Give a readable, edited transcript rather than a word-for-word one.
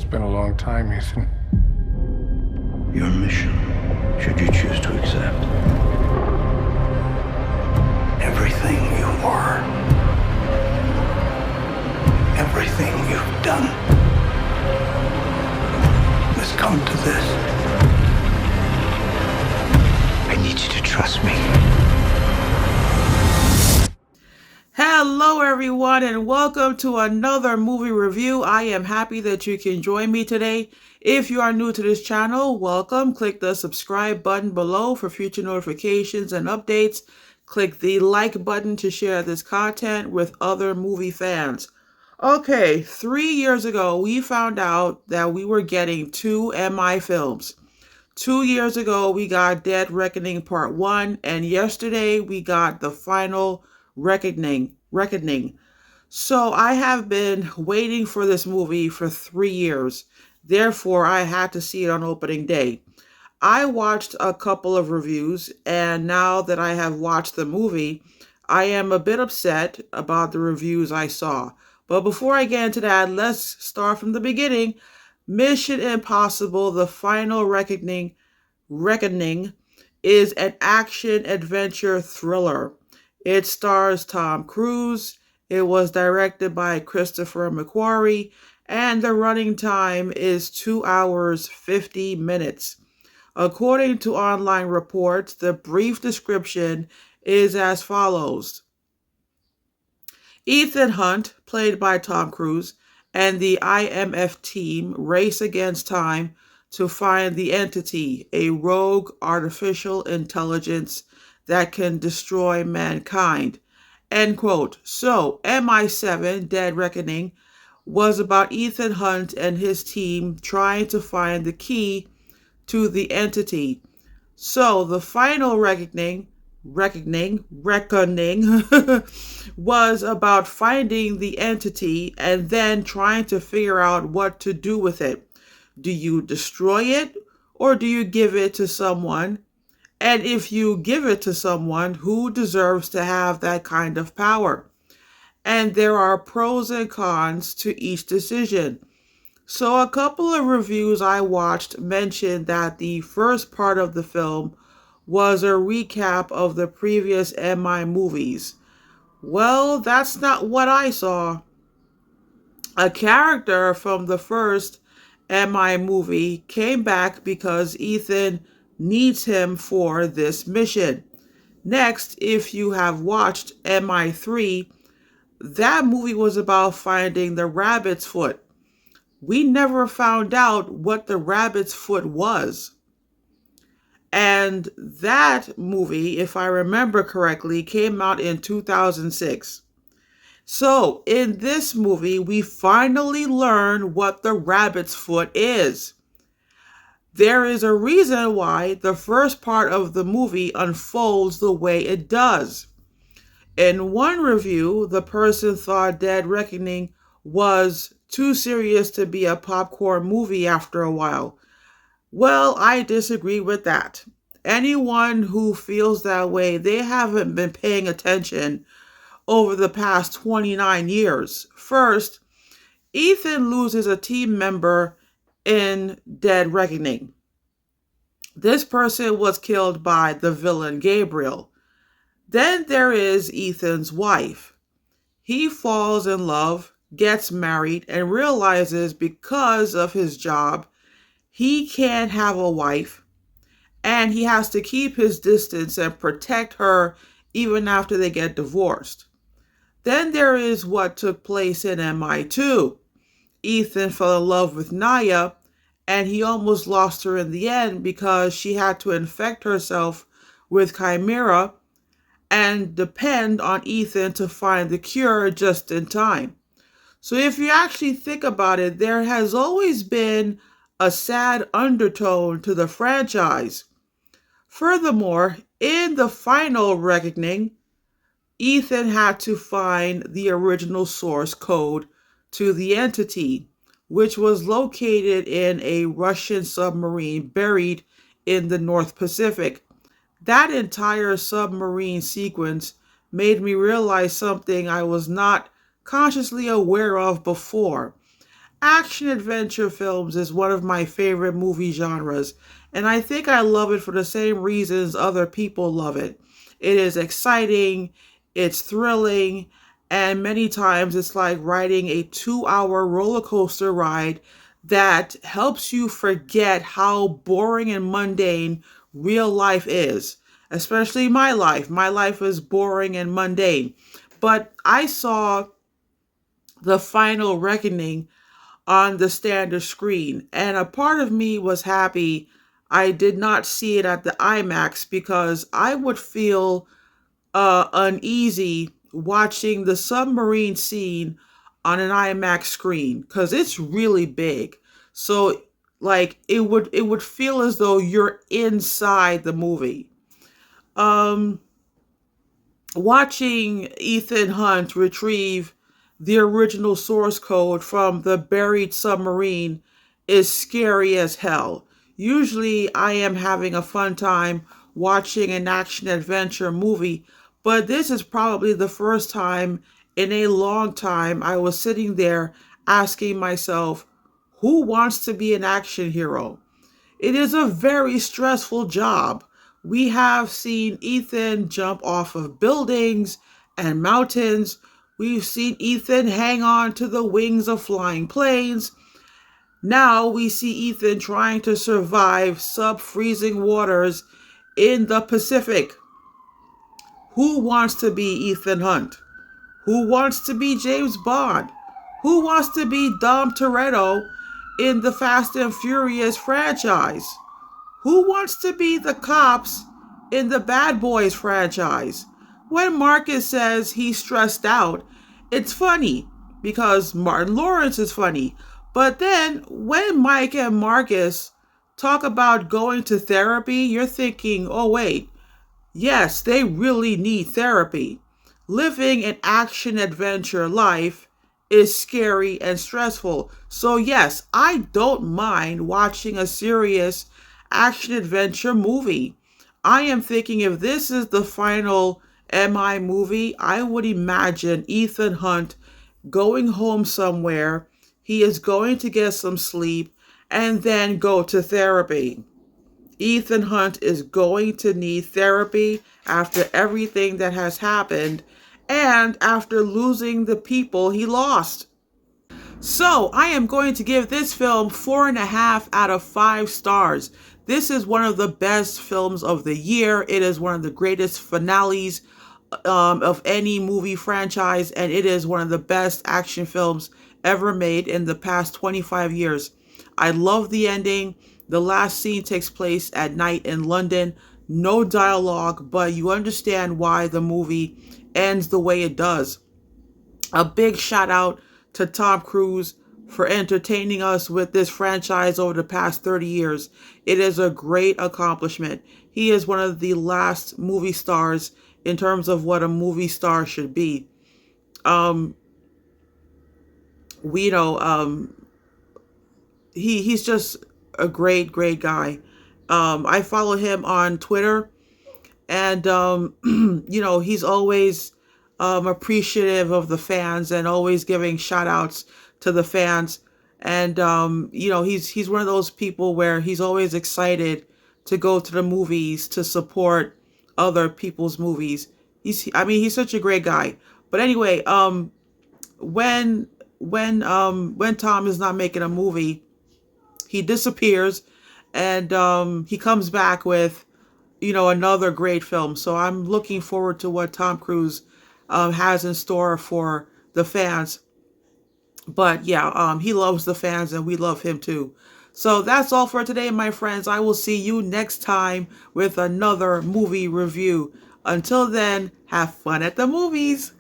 been a long time, Ethan. Your mission, should you choose to accept. Everything you are, everything you've done, has come to this. I need you to trust me. Hello everyone and welcome to another movie review. I am happy that you can join me today. If you are new to this channel, welcome. Click the subscribe button below for future notifications and updates. Click the like button to share this content with other movie fans. Okay, 3 years ago we found out that we were getting 2 MI films. 2 years ago we got Dead Reckoning Part 1 and yesterday we got the final Reckoning. So I have been waiting for this movie for 3 years. Therefore, I had to see it on opening day. I watched a couple of reviews, and now that I have watched the movie, I am a bit upset about the reviews I saw. But before I get into that, let's start from the beginning. Mission Impossible: The Final Reckoning is an action-adventure thriller. It stars Tom Cruise. It was directed by Christopher McQuarrie, and the running time is 2 hours 50 minutes. According to online reports, the brief description is as follows. Ethan Hunt, played by Tom Cruise, and the IMF team race against time to find the entity, a rogue artificial intelligence that can destroy mankind. End quote. So, MI7, Dead Reckoning, was about Ethan Hunt and his team trying to find the key to the entity. So, the final reckoning was about finding the entity and then trying to figure out what to do with it. Do you destroy it or do you give it to someone? And if you give it to someone, who deserves to have that kind of power? And there are pros and cons to each decision. So a couple of reviews I watched mentioned that the first part of the film was a recap of the previous MI movies. Well, that's not what I saw. A character from the first MI movie came back because Ethan needs him for this mission. Next, if you have watched MI3, that movie was about finding the rabbit's foot. We never found out what the rabbit's foot was. And that movie, if I remember correctly, came out in 2006. So, in this movie, we finally learn what the rabbit's foot is. There is a reason why the first part of the movie unfolds the way it does. In one review, the person thought Dead Reckoning was too serious to be a popcorn movie after a while. Well, I disagree with that. Anyone who feels that way, they haven't been paying attention over the past 29 years. First, Ethan loses a team member in Dead Reckoning. This person was killed by the villain Gabriel. Then there is Ethan's wife. He falls in love, gets married, and realizes because of his job, he can't have a wife, and he has to keep his distance and protect her even after they get divorced. Then there is what took place in MI2. Ethan fell in love with Naya, and he almost lost her in the end because she had to infect herself with Chimera and depend on Ethan to find the cure just in time. So if you actually think about it, there has always been a sad undertone to the franchise. Furthermore, in the final reckoning, Ethan had to find the original source code to the entity, which was located in a Russian submarine buried in the North Pacific. That entire submarine sequence made me realize something I was not consciously aware of before. Action adventure films is one of my favorite movie genres, and I think I love it for the same reasons other people love it. It is exciting, it's thrilling, and many times it's like riding a 2 hour roller coaster ride that helps you forget how boring and mundane real life is. Especially my life. My life is boring and mundane. But I saw The Final Reckoning on the standard screen. And a part of me was happy I did not see it at the IMAX because I would feel uneasy watching the submarine scene on an IMAX screen because it's really big. So like it would feel as though you're inside the movie. Um Watching Ethan Hunt retrieve the original source code from the buried submarine is scary as hell. Usually, I am having a fun time watching an action adventure movie, but this is probably the first time in a long time I was sitting there asking myself, who wants to be an action hero? It is a very stressful job. We have seen Ethan jump off of buildings and mountains. We've seen Ethan hang on to the wings of flying planes. Now we see Ethan trying to survive sub freezing waters in the Pacific. Who wants to be Ethan Hunt? Who wants to be James Bond? Who wants to be Dom Toretto in the Fast and Furious franchise? Who wants to be the cops in the Bad Boys franchise? When Marcus says he's stressed out, it's funny because Martin Lawrence is funny. But then when Mike and Marcus talk about going to therapy, you're thinking, oh, wait, yes, they really need therapy. Living an action adventure life is scary and stressful. So, yes, I don't mind watching a serious action adventure movie. I am thinking if this is the final MI movie, I would imagine Ethan Hunt going home somewhere. He is going to get some sleep and then go to therapy. Ethan Hunt is going to need therapy after everything that has happened and after losing the people he lost. So, I am going to give this film 4.5 out of 5 stars. This is one of the best films of the year. It is one of the greatest finales of any movie franchise, and it is one of the best action films ever made in the past 25 years. I love the ending. The last scene takes place at night in London. No dialogue, but you understand why the movie ends the way it does. A big shout out to Tom Cruise for entertaining us with this franchise over the past 30 years. It is a great accomplishment. He is one of the last movie stars in terms of what a movie star should be. We know he's just a great guy. I follow him on Twitter, and he's always appreciative of the fans and always giving shout outs to the fans. And he's one of those people where he's always excited to go to the movies to support other people's movies. He's such a great guy. But anyway, when Tom is not making a movie, he disappears, and he comes back with another great film. So I'm looking forward to what Tom Cruise has in store for the fans. But yeah, he loves the fans and we love him too. So that's all for today, my friends. I will see you next time with another movie review. Until then, have fun at the movies.